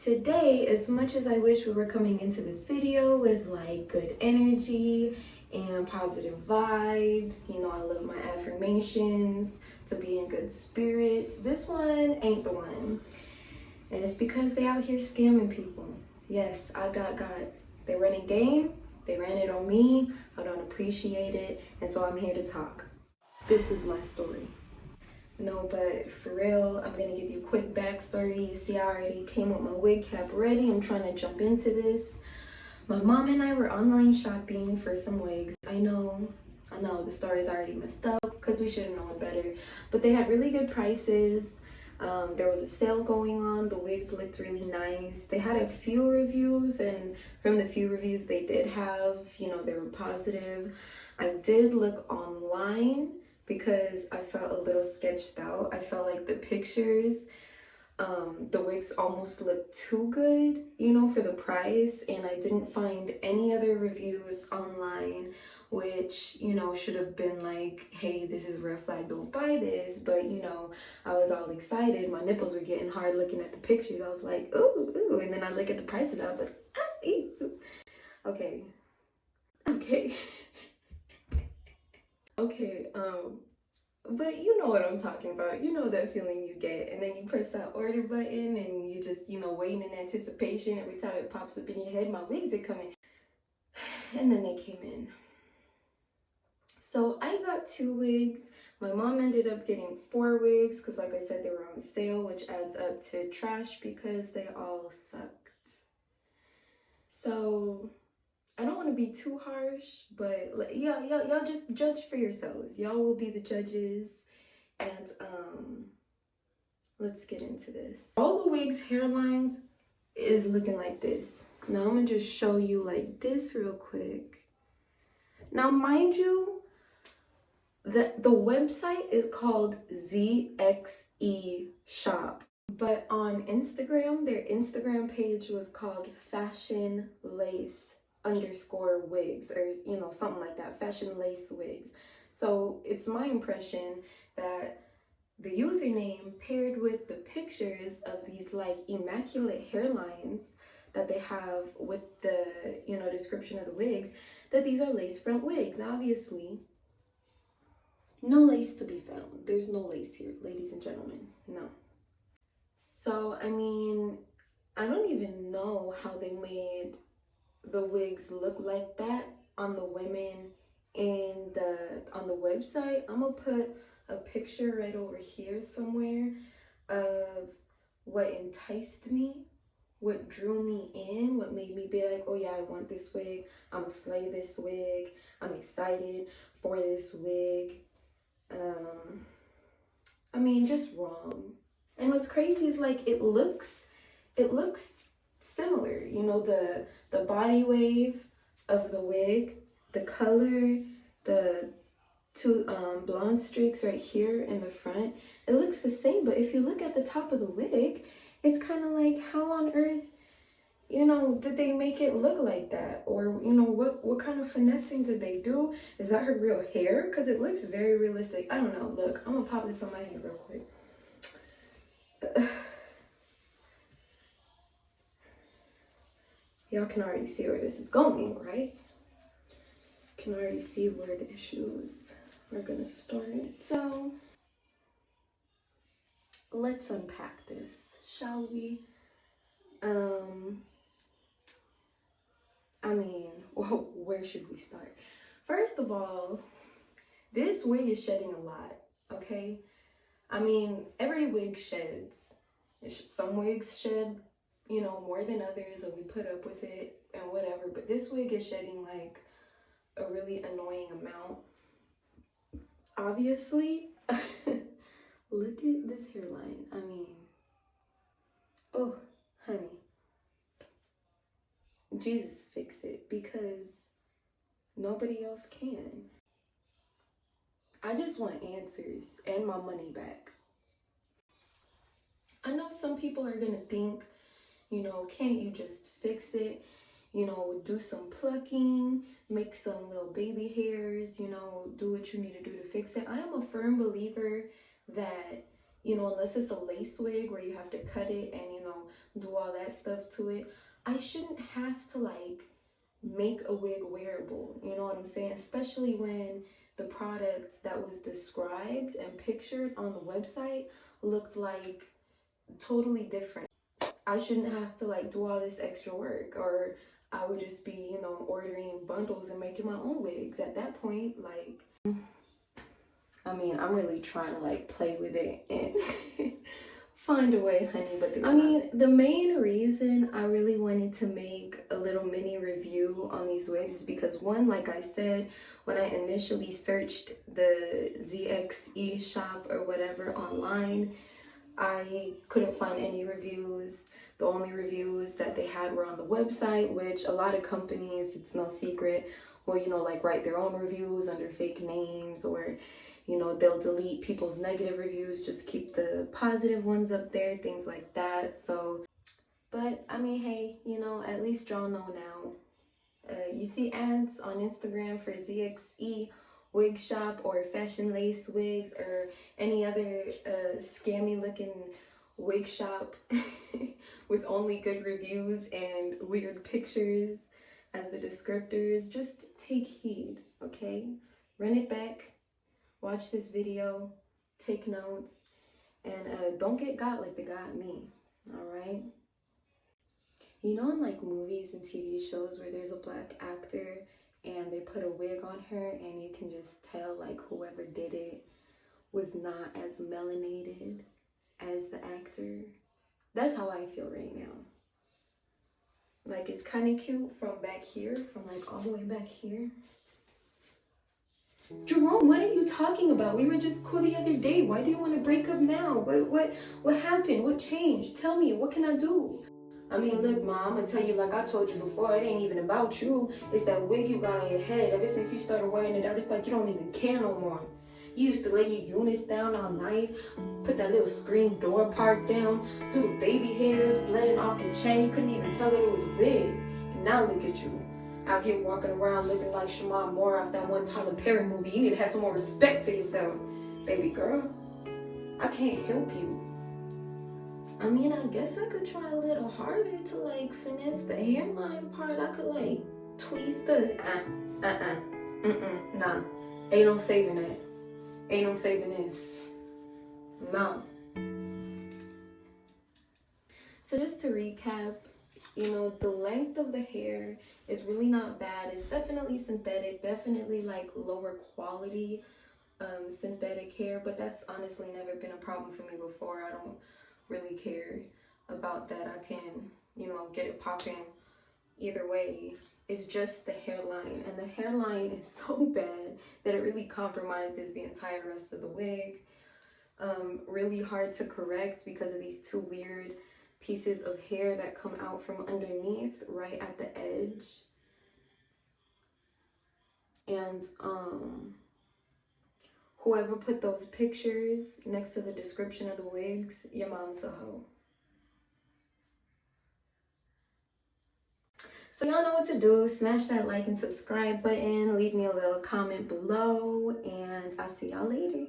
Today, as much as I wish we were coming into this video with like good energy and positive vibes, you know, I love my affirmations, to be in good spirits, this one ain't the one. And it's because they out here scamming people. Yes, I got They running game, they ran it on me, I don't appreciate it, and so I'm here to talk. This is my story. No, but for real, I'm gonna give you a quick backstory. You see, I already came with my wig cap ready. I'm trying to jump into this. My mom and I were online shopping for some wigs. I know, the story's already messed up because we should have known better. But they had really good prices. There was a sale going on. The wigs looked really nice. They had a few reviews, and from the few reviews they did have, you know, they were positive. I did look online because I felt a little sketched out. I felt like the pictures, the wigs almost looked too good, you know, for the price, and I didn't find any other reviews online which, you know, should have been like, hey, this is a red flag, don't buy this. But, you know, I was all excited. My nipples were getting hard looking at the pictures. I was like, ooh, and then I look at the prices, I was, ew. Okay. Okay, but you know what I'm talking about. You know that feeling you get, and then you press that order button and you just, you know, waiting in anticipation. Every time it pops up in your head, my wigs are coming. And then they came in. So I got 2 wigs. My mom ended up getting 4 wigs because, like I said, they were on sale, which adds up to trash because they all sucked. So I don't want to be too harsh, but y'all just judge for yourselves. Y'all will be the judges. And let's get into this. All the wigs' hairlines is looking like this. Now I'm gonna just show you like this real quick. Now, mind you, the website is called ZXE Shop. But on Instagram, their Instagram page was called Fashion Lace _ wigs, or, you know, something like that, Fashion Lace Wigs. So it's my impression that the username paired with the pictures of these like immaculate hairlines that they have with the, you know, description of the wigs, that these are lace front wigs. Obviously, no lace to be found. There's no lace here, ladies and gentlemen, no. So, I mean, I don't even know how they made the wigs look like that on the women on the website. I'm gonna put a picture right over here somewhere of what enticed me, what drew me in, what made me be like, oh yeah, I want this wig, I'm gonna slay this wig, I'm excited for this wig. I mean, just wrong. And what's crazy is like it looks similar, you know, the body wave of the wig, the color, the 2 blonde streaks right here in the front, it looks the same. But if you look at the top of the wig, it's kind of like, how on earth, you know, did they make it look like that? Or, you know, what kind of finessing did they do? Is that her real hair? Because it looks very realistic. I don't know. Look, I'm gonna pop this on my head real quick. Y'all can already see where this is going, right? Can already see where the issues are gonna start. So let's unpack this, shall we? I mean, well, where should we start? First of all, this wig is shedding a lot, okay? I mean, every wig sheds. Some wigs shed, you know, more than others, and we put up with it and whatever, but this wig is shedding like a really annoying amount. Obviously, look at this hairline. I mean, oh, honey, Jesus, fix it, because nobody else can. I just want answers and my money back. I know some people are gonna think, you know, can't you just fix it? You know, do some plucking, make some little baby hairs, you know, do what you need to do to fix it. I am a firm believer that, you know, unless it's a lace wig where you have to cut it and, you know, do all that stuff to it. I shouldn't have to like make a wig wearable, you know what I'm saying? Especially when the product that was described and pictured on the website looked like totally different. I shouldn't have to like do all this extra work, or I would just be, you know, ordering bundles and making my own wigs at that point. Like, I mean, I'm really trying to like play with it and find a way, honey, but the main reason I really wanted to make a little mini review on these wigs is because, one, like I said, when I initially searched the ZXE shop or whatever online, I couldn't find any reviews. The only reviews that they had were on the website, which a lot of companies, it's no secret, will, you know, like write their own reviews under fake names, or, you know, they'll delete people's negative reviews, just keep the positive ones up there, things like that. So, but I mean, hey, you know, at least y'all know now. You see ads on Instagram for ZXE wig shop or fashion lace wigs or any other scammy looking wig shop with only good reviews and weird pictures as the descriptors. Just take heed, okay? Run it back, watch this video, take notes, and don't get got like they got me, all right? You know, in like movies and TV shows where there's a black actor and they put a wig on her and you can just tell like whoever did it was not as melanated as the actor. That's how I feel right now. Like, it's kind of cute from back here, from like all the way back here. Jerome, what are you talking about? We were just cool the other day. Why do you want to break up now? What happened? What changed? Tell me, what can I do? I mean, look, Mom, I'm gonna tell you, like I told you before, it ain't even about you. It's that wig you got on your head. Ever since you started wearing it out, it's like you don't even care no more. You used to lay your units down all nice, put that little screen door part down, do the baby hairs blending off the chain. You couldn't even tell that it was a wig. And now look at you, out here walking around looking like Shamar Moore off that one Tyler Perry movie. You need to have some more respect for yourself, baby girl. I can't help you. I mean, I guess I could try a little harder to like finesse the hairline part. I could like tweeze the nah. Ain't no saving that. Ain't no saving this. No. So just to recap, you know, the length of the hair is really not bad. It's definitely synthetic, definitely like lower quality synthetic hair, but that's honestly never been a problem for me before. I don't really care about that. I can, you know, get it popping either way. It's just the hairline, and the hairline is so bad that it really compromises the entire rest of the wig. Really hard to correct because of these two weird pieces of hair that come out from underneath right at the edge. And whoever put those pictures next to the description of the wigs, your mom's a hoe. So y'all know what to do. Smash that like and subscribe button. Leave me a little comment below. And I'll see y'all later.